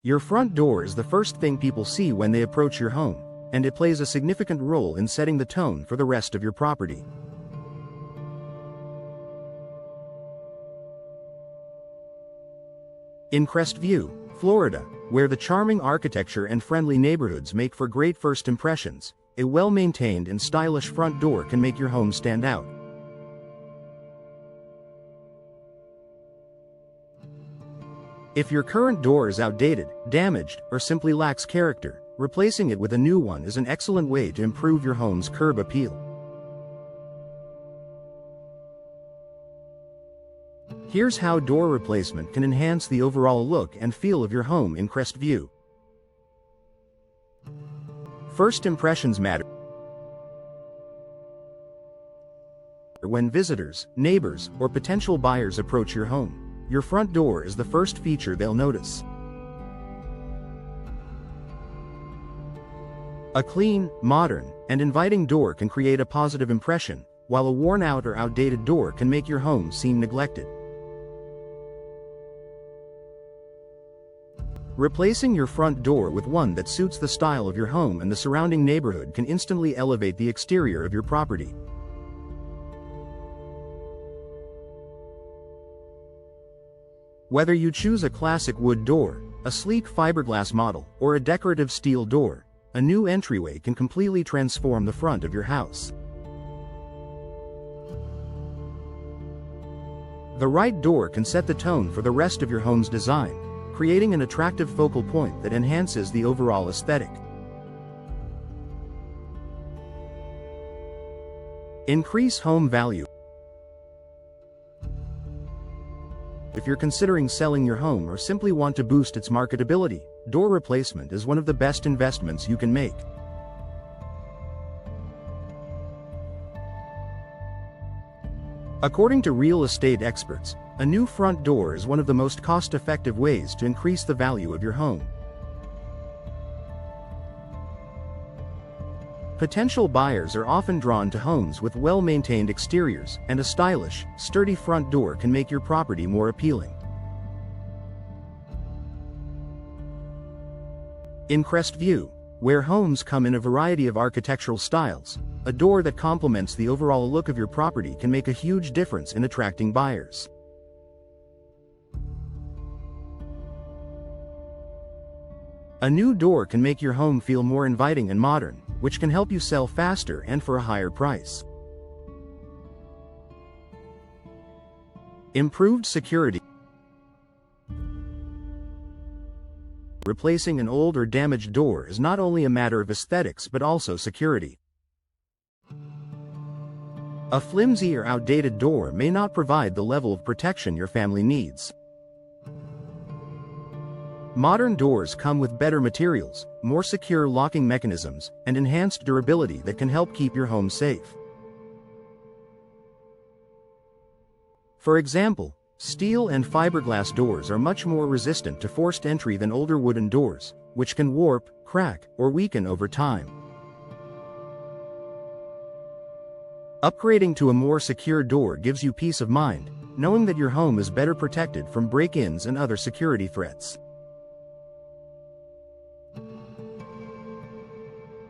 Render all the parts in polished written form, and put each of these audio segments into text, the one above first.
Your front door is the first thing people see when they approach your home, and it plays a significant role in setting the tone for the rest of your property. In Crestview, Florida, where the charming architecture and friendly neighborhoods make for great first impressions, a well-maintained and stylish front door can make your home stand out. If your current door is outdated, damaged, or simply lacks character, replacing it with a new one is an excellent way to improve your home's curb appeal. Here's how door replacement can enhance the overall look and feel of your home in Crestview. First impressions matter. When visitors, neighbors, or potential buyers approach your home, your front door is the first feature they'll notice. A clean, modern, and inviting door can create a positive impression, while a worn-out or outdated door can make your home seem neglected. Replacing your front door with one that suits the style of your home and the surrounding neighborhood can instantly elevate the exterior of your property. Whether you choose a classic wood door, a sleek fiberglass model, or a decorative steel door, a new entryway can completely transform the front of your house. The right door can set the tone for the rest of your home's design, creating an attractive focal point that enhances the overall aesthetic. Increase home value. If you're considering selling your home or simply want to boost its marketability, door replacement is one of the best investments you can make. According to real estate experts, a new front door is one of the most cost-effective ways to increase the value of your home. Potential buyers are often drawn to homes with well-maintained exteriors, and a stylish, sturdy front door can make your property more appealing. In Crestview, where homes come in a variety of architectural styles, a door that complements the overall look of your property can make a huge difference in attracting buyers. A new door can make your home feel more inviting and modern, which can help you sell faster and for a higher price. Improved security. Replacing an old or damaged door is not only a matter of aesthetics but also security. A flimsy or outdated door may not provide the level of protection your family needs. Modern doors come with better materials, more secure locking mechanisms, and enhanced durability that can help keep your home safe. For example, steel and fiberglass doors are much more resistant to forced entry than older wooden doors, which can warp, crack, or weaken over time. Upgrading to a more secure door gives you peace of mind, knowing that your home is better protected from break-ins and other security threats.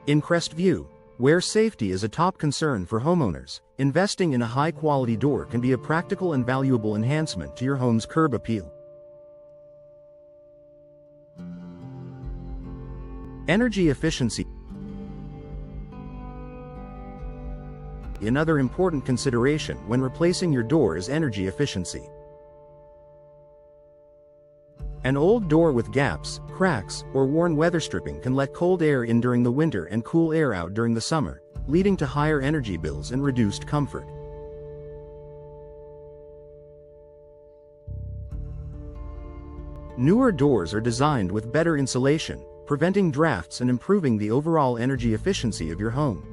In Crestview, where safety is a top concern for homeowners, investing in a high-quality door can be a practical and valuable enhancement to your home's curb appeal. Energy efficiency. Another important consideration when replacing your door is energy efficiency. An old door with gaps, cracks, or worn weather stripping can let cold air in during the winter and cool air out during the summer, leading to higher energy bills and reduced comfort. Newer doors are designed with better insulation, preventing drafts and improving the overall energy efficiency of your home.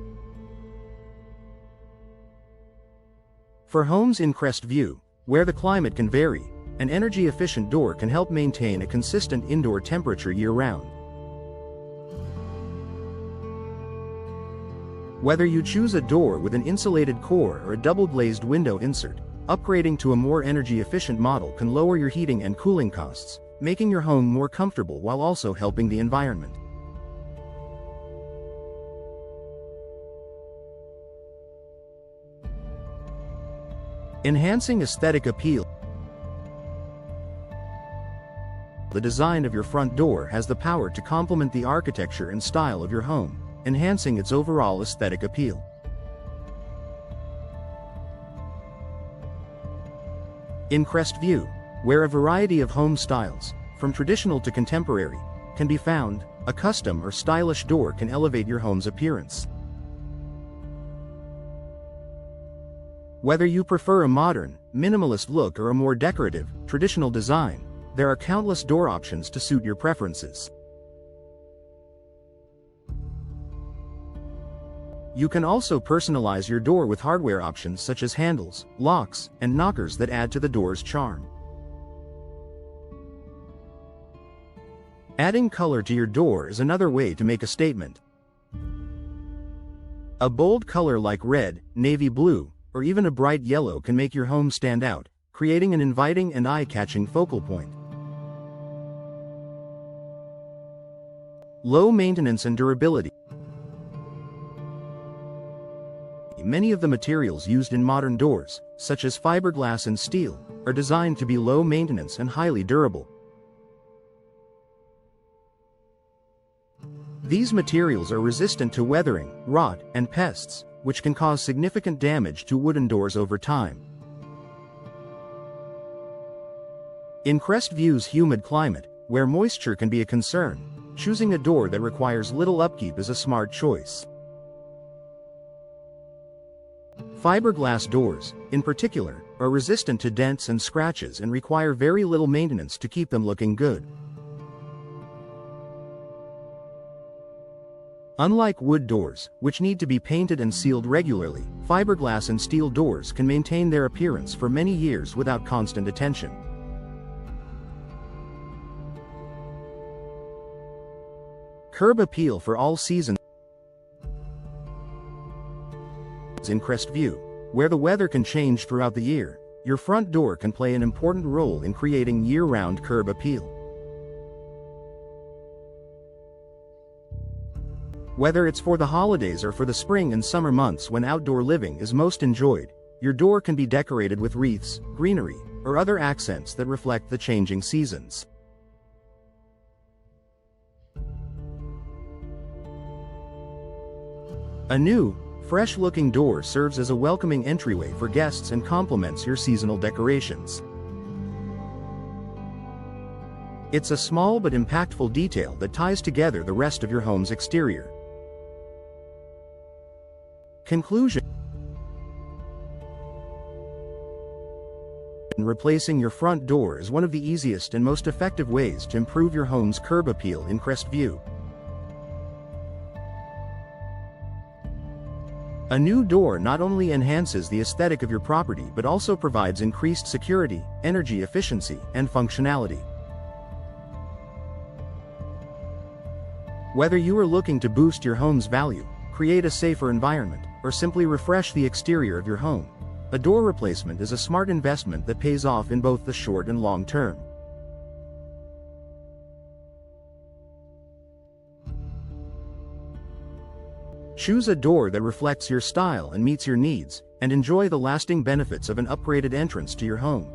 For homes in Crestview, where the climate can vary, an energy-efficient door can help maintain a consistent indoor temperature year-round. Whether you choose a door with an insulated core or a double-glazed window insert, upgrading to a more energy-efficient model can lower your heating and cooling costs, making your home more comfortable while also helping the environment. Enhancing aesthetic appeal. The design of your front door has the power to complement the architecture and style of your home, enhancing its overall aesthetic appeal. In Crestview, where a variety of home styles, from traditional to contemporary, can be found, a custom or stylish door can elevate your home's appearance. Whether you prefer a modern, minimalist look or a more decorative, traditional design, there are countless door options to suit your preferences. You can also personalize your door with hardware options such as handles, locks, and knockers that add to the door's charm. Adding color to your door is another way to make a statement. A bold color like red, navy blue, or even a bright yellow can make your home stand out, creating an inviting and eye-catching focal point. Low maintenance and durability. Many of the materials used in modern doors, such as fiberglass and steel, are designed to be low maintenance and highly durable. These materials are resistant to weathering, rot, and pests, which can cause significant damage to wooden doors over time. In Crestview's humid climate, where moisture can be a concern, choosing a door that requires little upkeep is a smart choice. Fiberglass doors, in particular, are resistant to dents and scratches and require very little maintenance to keep them looking good. Unlike wood doors, which need to be painted and sealed regularly, fiberglass and steel doors can maintain their appearance for many years without constant attention. Curb appeal for all seasons. In Crestview, where the weather can change throughout the year, your front door can play an important role in creating year-round curb appeal. Whether it's for the holidays or for the spring and summer months when outdoor living is most enjoyed, your door can be decorated with wreaths, greenery, or other accents that reflect the changing seasons. A new, fresh-looking door serves as a welcoming entryway for guests and complements your seasonal decorations. It's a small but impactful detail that ties together the rest of your home's exterior. Conclusion. Replacing your front door is one of the easiest and most effective ways to improve your home's curb appeal in Crestview. A new door not only enhances the aesthetic of your property but also provides increased security, energy efficiency, and functionality. Whether you are looking to boost your home's value, create a safer environment, or simply refresh the exterior of your home, a door replacement is a smart investment that pays off in both the short and long term. Choose a door that reflects your style and meets your needs, and enjoy the lasting benefits of an upgraded entrance to your home.